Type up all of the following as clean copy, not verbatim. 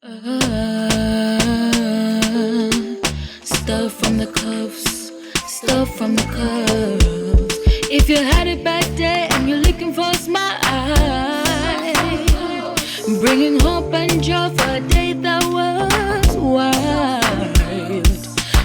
Stuff from the cuffs, stuff from the cuffs. If you had it back there and you're looking for a smile, bringing hope and joy for a day that was wild.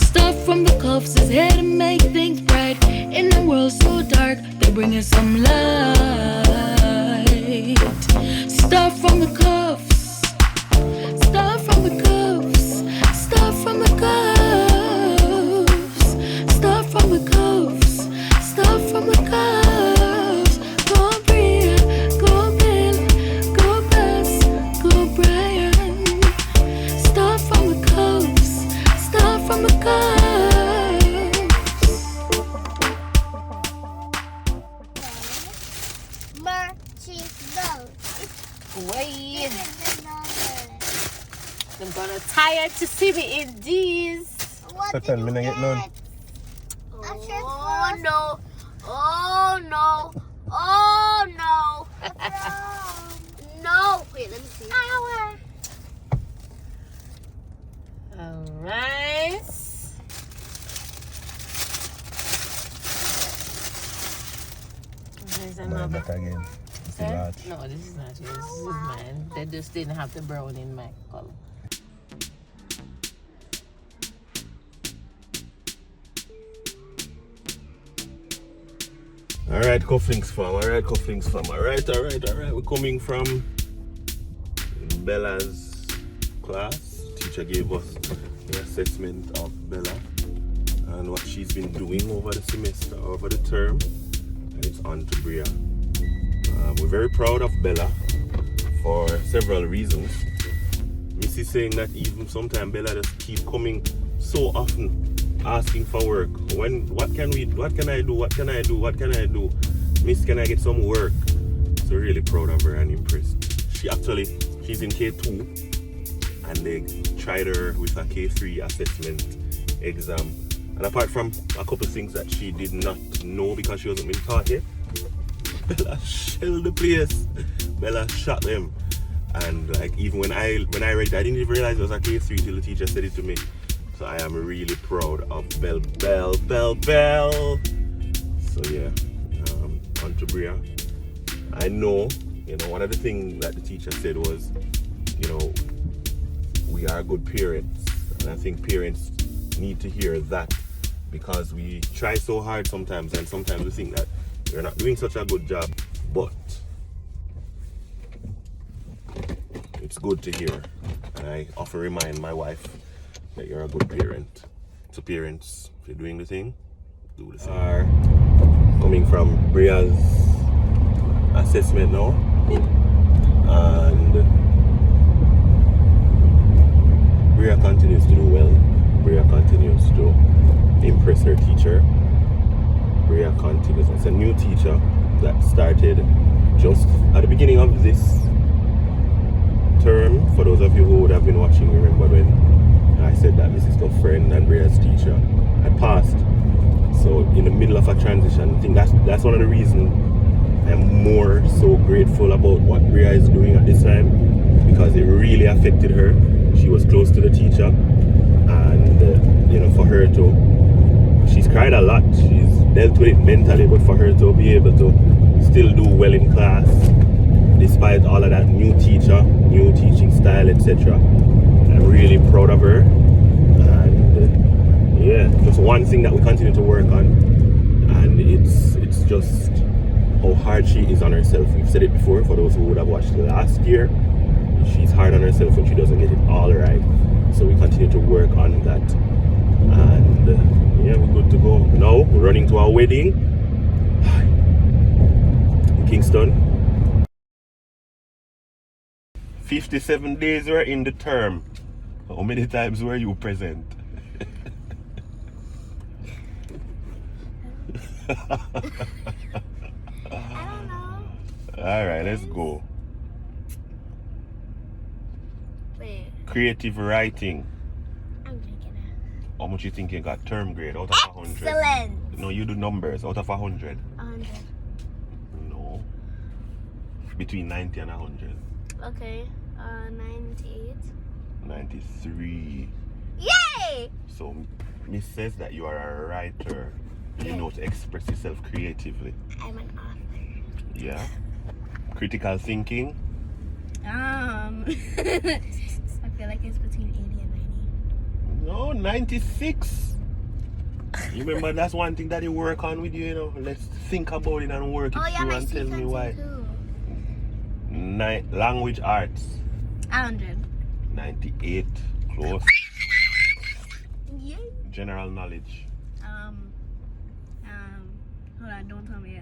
Stuff from the cuffs is here to make things bright. In a world so dark, they're bringing some light. Stuff from the cuffs. Stuff from the cuffs, stuff from the cuffs, stuff from the cuffs, stuff from the cuffs. Go Bria, go Bill, go Bess, go Brian. Stuff from the cuffs, stuff from the cuffs. Mannershill. Wait. I'm gonna tired to see me in these. What Tell me, get none. Oh no. Oh no. Oh no. No. Wait, let me see. Alright. There's Buy another. that again. It's Eh? large. No, this is not yours. This is mine. They just didn't have the brown in my color. Alright, cufflinks fam. Alright, cufflinks fam. Alright. We're coming from Bella's class. Teacher gave us the assessment of Bella and what she's been doing over the semester, over the term. And it's on to Bria. We're very proud of Bella for several reasons. Missy saying that even sometimes Bella just keep coming so often asking for work. What can I do? Miss, can I get some work? So really proud of her and impressed. She's in K2 and they tried her with a K3 assessment exam. And apart from a couple things that she did not know because she wasn't been taught yet, Bella shelled the place. Bella shot them. And like even when I read it, I didn't even realize it was a K3 till the teacher said it to me. So I am really proud of Bell. So yeah, on to Bria. I know, one of the things that the teacher said was, we are good parents. And I think parents need to hear that because we try so hard sometimes and sometimes we think that we're not doing such a good job, but it's good to hear. And I often remind my wife that you're a good parent. So parents, if you're doing the thing, do the thing. Are coming from Bria's assessment now. And Bria continues to do well. Bria continues to impress her teacher. Bria continues. It's a new teacher that started just at the beginning of this term. For those of you who would have been watching, remember when I said that Mrs. F.I.R.E and Bria's teacher had passed. So in the middle of a transition, I think that's one of the reasons I'm more so grateful about what Bria is doing at this time, because it really affected her. She was close to the teacher, and for her to, she's cried a lot, she's dealt with it mentally, but for her to be able to still do well in class despite all of that new teacher, new teaching style, etc. I'm really proud of her, and yeah, just one thing that we continue to work on, and it's just how hard she is on herself. We've said it before, for those who would have watched last year, she's hard on herself when she doesn't get it all right. So we continue to work on that, and yeah, we're good to go. Now we're running to our wedding in Kingston. 57 days we're in the term. How many times were you present? I don't know. Alright, let's go. Wait, Creative writing. I'm thinking How much you think you got term grade out of 100? excellent. No, you do numbers out of 100. 100. No. Between 90 and 100. Okay, 98. 93. Yay! So, Miss says that you are a writer. You know to express yourself creatively. I'm an author. Yeah. Critical thinking. I feel like it's between 80 and 90. No, 96. You remember that's one thing that you work on with you, you know. Let's think about it and work it through and tell me why. Too. Language arts. 100. 98. Close. Yay. General knowledge. Hold on, don't tell me.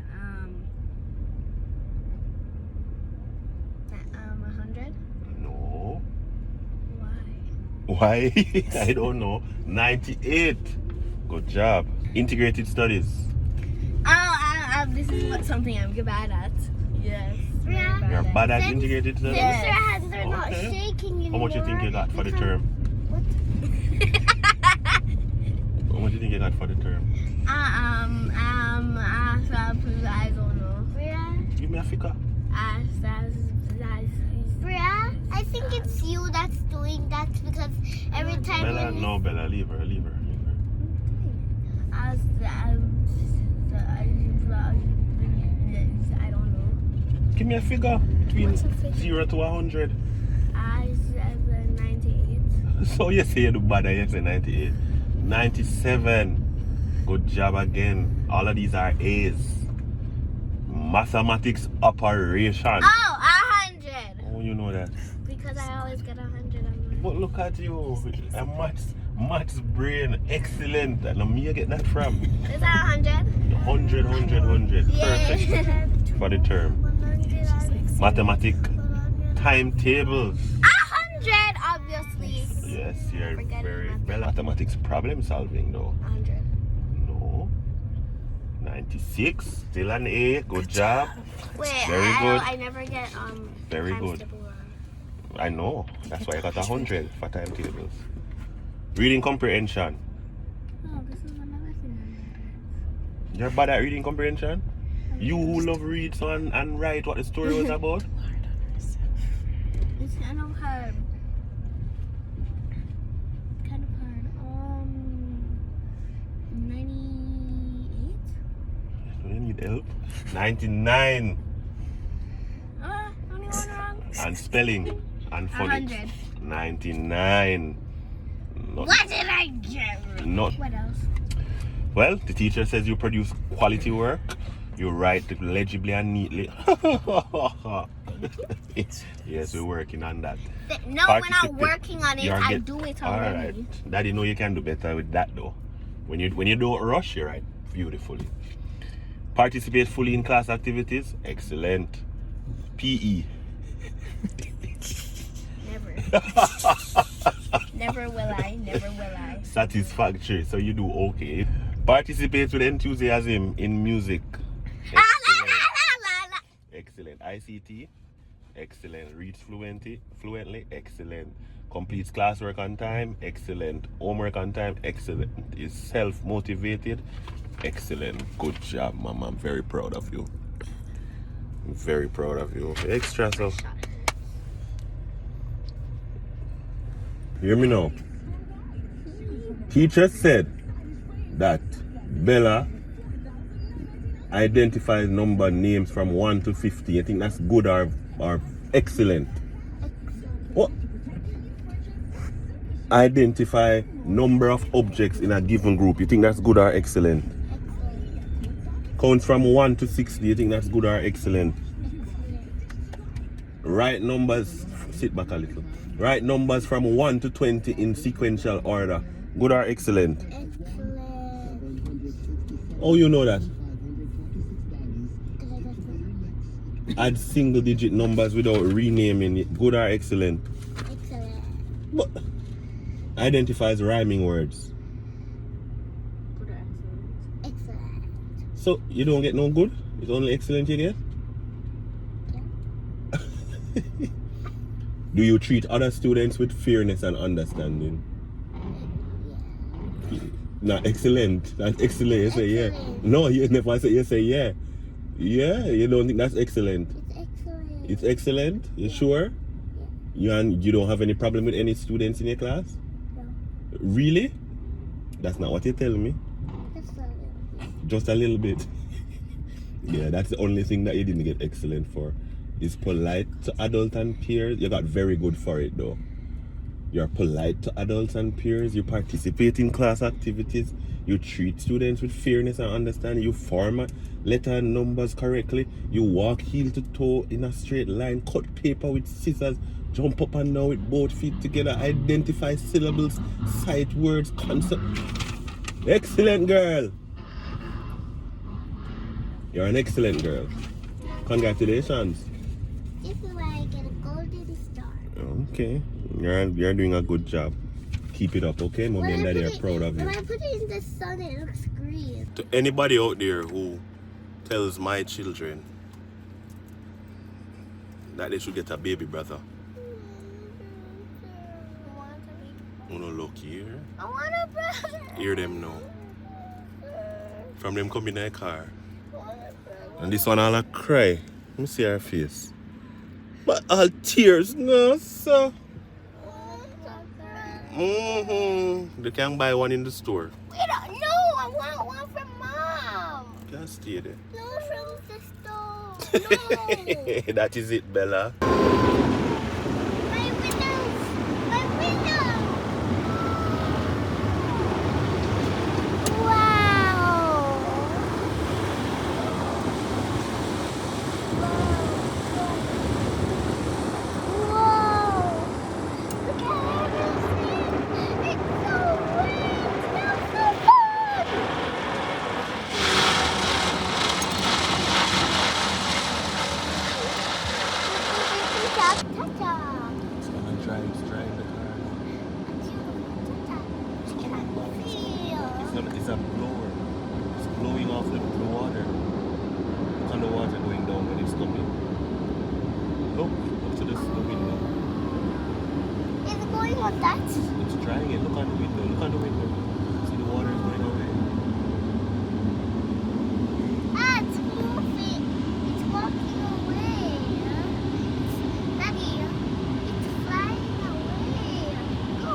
100? No. Why? Why? I don't know. 98. Good job. Integrated studies. This is something I'm bad at. Yes. Yeah. You're bad at integrated studies? Since your hands are not Okay. shaking anymore. How much you think you got for the term? How much you think you got for the term? I don't know. Bria? Give me a figure. Bria? I think it's you that's doing that because every time Bella, when no, Bella, leave her. I don't know. Give me a figure between What's a figure? 0 to 100. I said 98. So you say you do bad and you say 98. 97. Good job again. All of these are A's. Mathematics operation. Oh, 100. Oh, you know that. Because I always get 100 on mine. But look at you. A maths brain. Excellent. And where you get that from? Is that 100? 100. Perfect for the term. 100 Mathematic timetables. 100, obviously. Yes, you're Forget very math. well. Mathematics problem solving though. 100. No. 96. Still an A. Good job. Wait, Very good. I never get Very times good. table wrong. I know. That's why I got 100 for timetables. Reading comprehension. Oh, this is another thing You're bad at reading comprehension? You who love read so and write what the story was about? It's kind of hard. Kind of hard. 98? Do you need help? 99. Only one wrong. And spelling and phonics. 100. 99. Not, What did I get? not. What else? Well, the teacher says you produce quality work. You write legibly and neatly. Yes, we're working on that. No, we're not Participate. working on it. You're I get- do it All already. right. Daddy know you can do better with that though. When you don't rush, you write beautifully. Participate fully in class activities. Excellent. PE. Never. Never will I. Never will I. Satisfactory. So you do okay. Participate with enthusiasm in music. Excellent. ICT. Excellent. Reads fluently. Excellent. Completes classwork on time. Excellent. Homework on time. Excellent. Is self-motivated. Excellent. Good job, Mama. I'm very proud of you. I'm very proud of you. Extra stuff. Hear me now. Teacher said that Bella identifies number names from 1 to 50. You think that's good or excellent? What? Identify number of objects in a given group. You think that's good or excellent? Counts from 1 to 60. You think that's good or excellent? Write numbers. Sit back a little. Write numbers from 1 to 20 in sequential order. Good or excellent? Oh, you know that? Add single digit numbers without renaming it. Good or excellent? Excellent. But identifies rhyming words. Good or excellent? Excellent. So you don't get no good? It's only excellent you get? Do you treat other students with fairness and understanding? Not excellent. That's excellent. You say yeah. Excellent. No, you never say. You say yeah. Yeah, you don't think that's excellent. It's excellent. It's excellent. You sure? You don't have any problem with any students in your class? No. Really? That's not what you tell me. Just a little bit. Yeah, that's the only thing that you didn't get excellent for. Is polite to adult and peers. You got very good for it though. You're polite to adults and peers. You participate in class activities. You treat students with fairness and understanding. You format letter and numbers correctly. You walk heel to toe in a straight line. Cut paper with scissors. Jump up and down with both feet together. Identify syllables, cite words, concept. Excellent girl. You're an excellent girl. Congratulations. This is where I get a golden star. Okay. You're doing a good job. Keep it up, okay? Mommy and Daddy are proud of you. When I put it in the sun, it looks green. To anybody out there who tells my children that they should get a baby brother, wanna look here? I want a brother. Hear them now. From them coming in their car. And this one all a cry. Let me see her face. But all tears, no, sir. They can buy one in the store. We don't know. I want one from Mom. Can't stay there. No, from the store. No. That is it, Bella. My windows. My window. Wow. Whoa. Look at everything. It's so wet. It smells so good. Ta-ta. It's gonna drive the car. It's coming back. It's a blower. It's blowing off the water. Look on the water going down when it's coming. Look to the window. Is it going on that? It's trying it. Look on the window. Look on the window. See the water is going away. Ah, it's moving. It's walking away. Daddy, it's flying away. Go.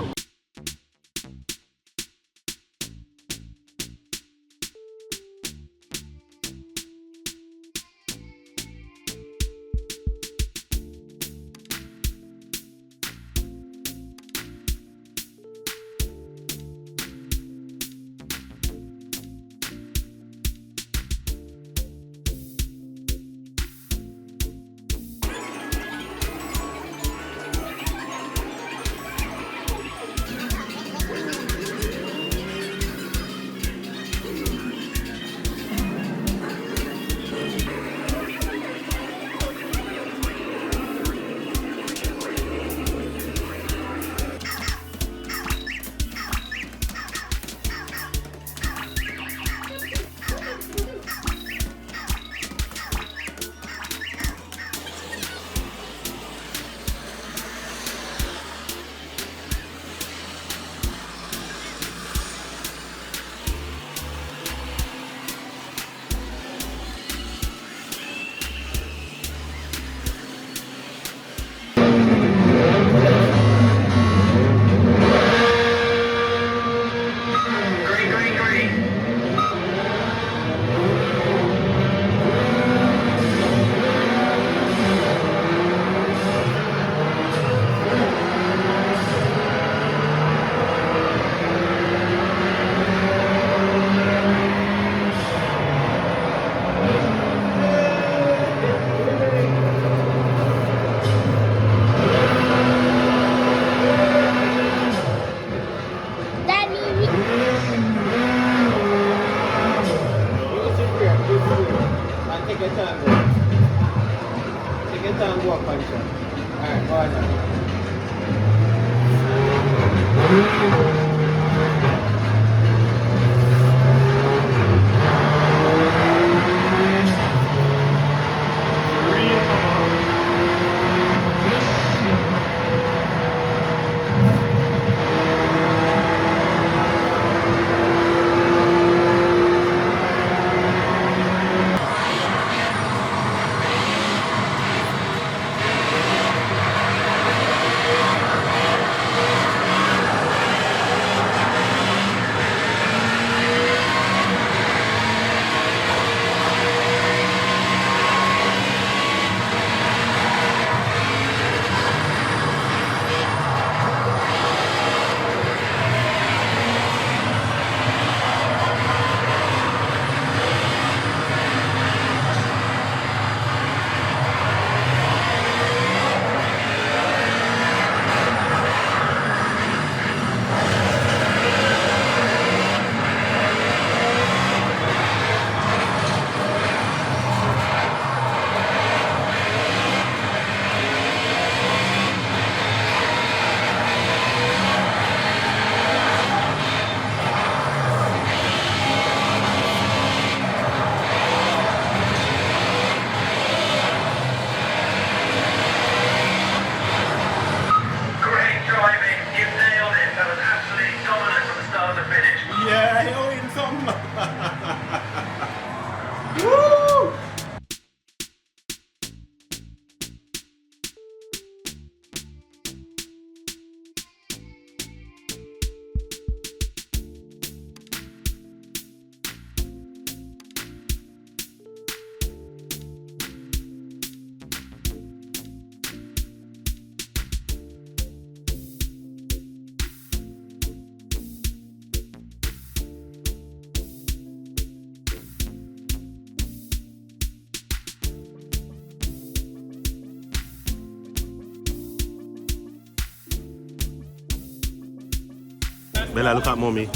Bella, look at mommy.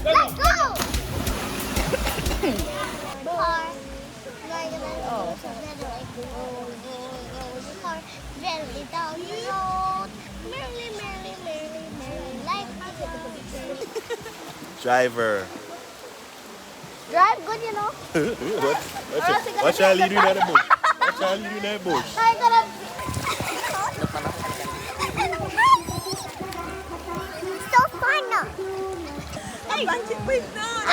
Let's go! Merrily down the road. Merrily, merrily, merrily, merrily, like Driver. drive good, you know. What shall you do in the bush? What shall you do in the bush? I gotta. So fun, no?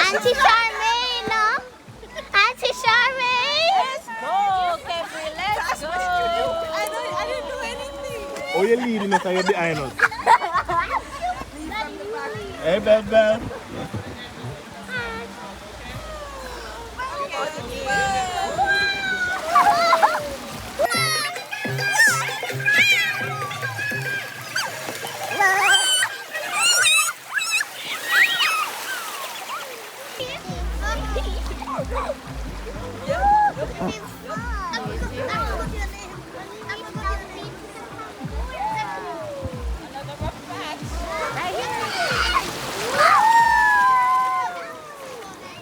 Auntie Charmaine, no? Auntie Charmaine. Let's go, Kevin. Let's go. I didn't do anything. Oh, you're leading us and you're behind us. Hey, Beb.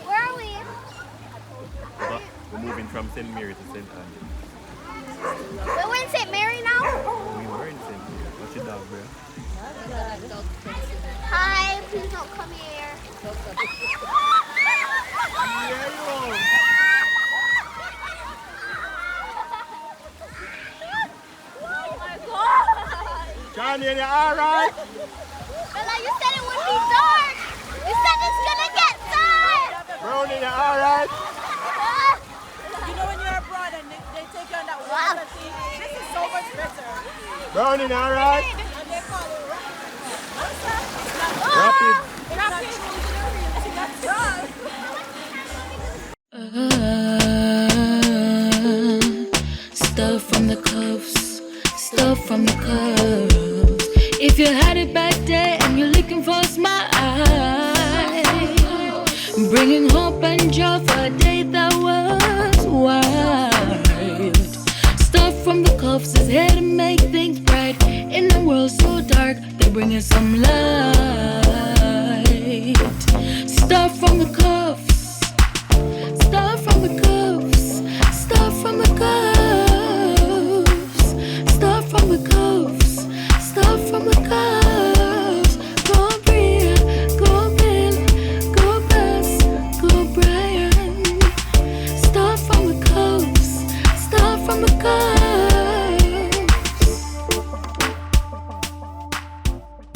Where are we? We're moving from St. Mary to St. Andrew. We're in St. Mary now? We were in St. Mary. What's your dog, bro? Hi, please don't come here. Johnny, are you alright? Bella, you said it would be dark. You said it's gonna get dark. Brownie, you alright? You know when you're abroad and they take you on that water thing, this is so much better. Brownie, you alright? And they call it Rapid. Stuff from the cuffs, stuff from the cuffs. If you had it back there and you're looking for a smile, bringing hope and joy for a day that was wild. Stuff from the cuffs is here to make things bright. In a world so dark, they're bringing some light. Stuff from the cuffs.